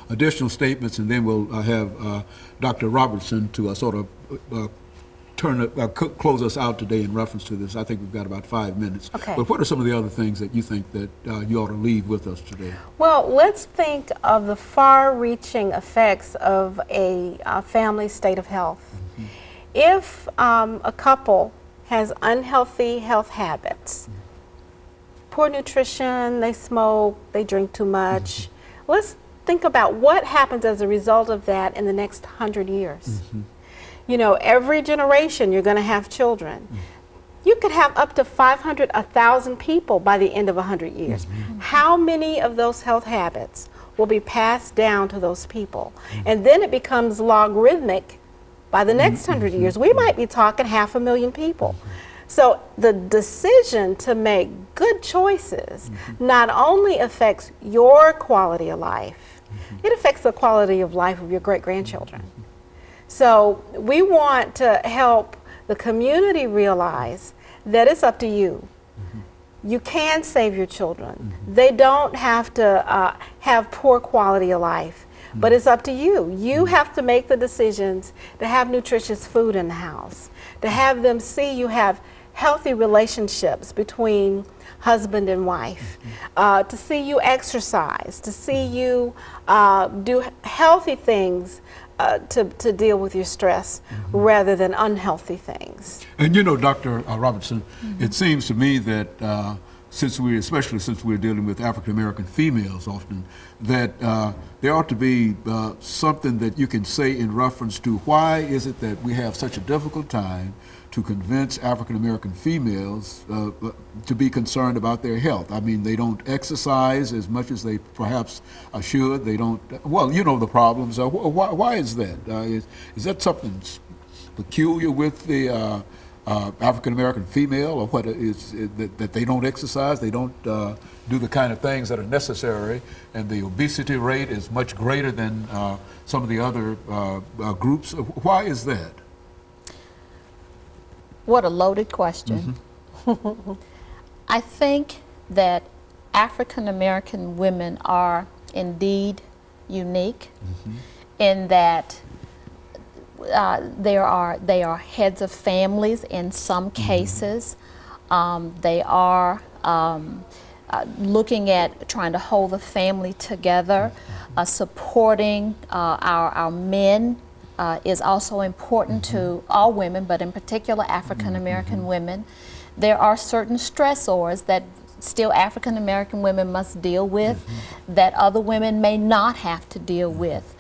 additional statements, and then we'll have Dr. Robertson to sort of close us out today in reference to this. I think we've got about 5 minutes. Okay. But what are some of the other things that you think that you ought to leave with us today? Well, let's think of the far-reaching effects of a family state of health. Mm-hmm. If a couple has unhealthy health habits, poor nutrition, they smoke, they drink too much, let's think about what happens as a result of that in the next 100 years. Mm-hmm. You know, every generation you're going to have children. Mm-hmm. You could have up to 500, 1,000 people by the end of 100 years. Mm-hmm. How many of those health habits will be passed down to those people? Mm-hmm. And then it becomes logarithmic by the next 100 years. We might be talking 500,000 people. So the decision to make good choices not only affects your quality of life, it affects the quality of life of your great-grandchildren. So we want to help the community realize that it's up to you. You can save your children. They don't have to have poor quality of life, but it's up to you. You have to make the decisions to have nutritious food in the house, to have them see you have healthy relationships between husband and wife, to see you exercise, to see you do healthy things to deal with your stress rather than unhealthy things. And you know, Dr. Robertson, it seems to me that especially since we're dealing with African American females often, that there ought to be something that you can say in reference to why is it that we have such a difficult time to convince African American females to be concerned about their health. I mean, they don't exercise as much as they perhaps should. They don't, well, you know the problems. Why is that? Is that something peculiar with the African American female, or what is that they don't exercise, they don't do the kind of things that are necessary, and the obesity rate is much greater than some of the other groups? Why is that? What a loaded question. I think that African American women are indeed unique in that they are heads of families in some cases. They are looking at trying to hold the family together, supporting our men. Is also important to all women, but in particular African American women. There are certain stressors that still African American women must deal with that other women may not have to deal with.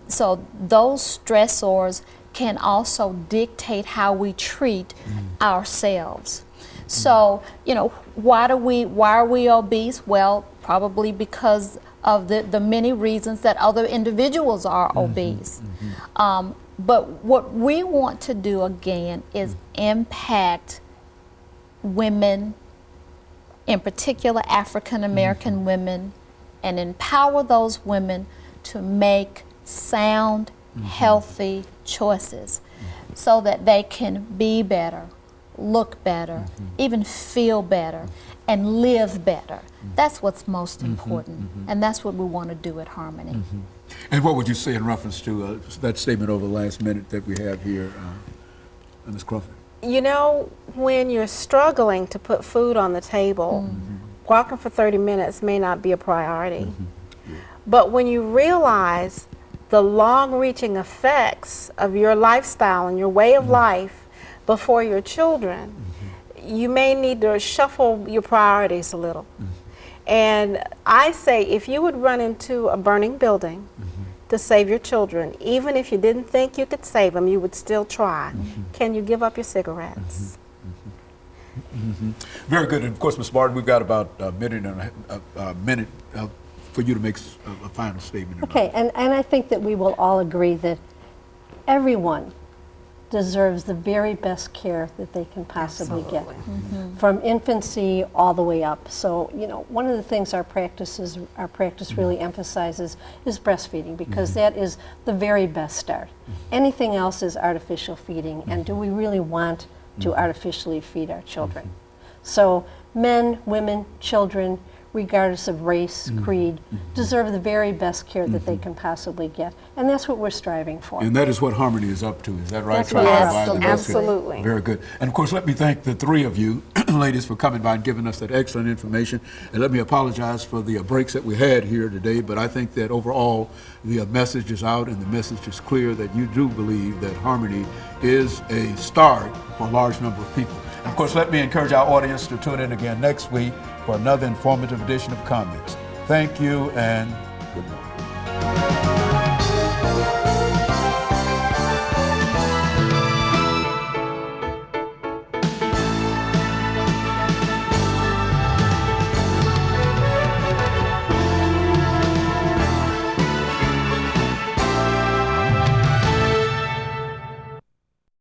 So those stressors can also dictate how we treat ourselves. So, you know, why are we obese? Well, probably because of the many reasons that other individuals are obese. But what we want to do again is impact women, in particular African American women, and empower those women to make sound, healthy choices so that they can be better, look better, even feel better, and live better. That's what's most important, and that's what we want to do at Harmony. And what would you say in reference to that statement over the last minute that we have here, Ms. Crawford? You know, when you're struggling to put food on the table, walking for 30 minutes may not be a priority. But when you realize the long-reaching effects of your lifestyle and your way of life before your children, you may need to shuffle your priorities a little. And I say, if you would run into a burning building to save your children, even if you didn't think you could save them, you would still try. Can you give up your cigarettes? Very good. And of course, Ms. Martin, we've got about a minute and a minute for you to make a final statement. Okay, and I think that we will all agree that everyone deserves the very best care that they can possibly get, from infancy all the way up. So, you know, one of the things our practice really emphasizes is breastfeeding, because that is the very best start. Anything else is artificial feeding, and do we really want to artificially feed our children? So men, women, children regardless of race, creed, deserve the very best care that they can possibly get. And that's what we're striving for. And that is what Harmony is up to, is that right? That's Trying to right. provide the best care. Absolutely. Very good. And of course, let me thank the three of you, ladies, for coming by and giving us that excellent information. And let me apologize for the breaks that we had here today, but I think that overall, the message is out and the message is clear that you do believe that Harmony is a start for a large number of people. And of course, let me encourage our audience to tune in again next week for another informative edition of Comments. Thank you and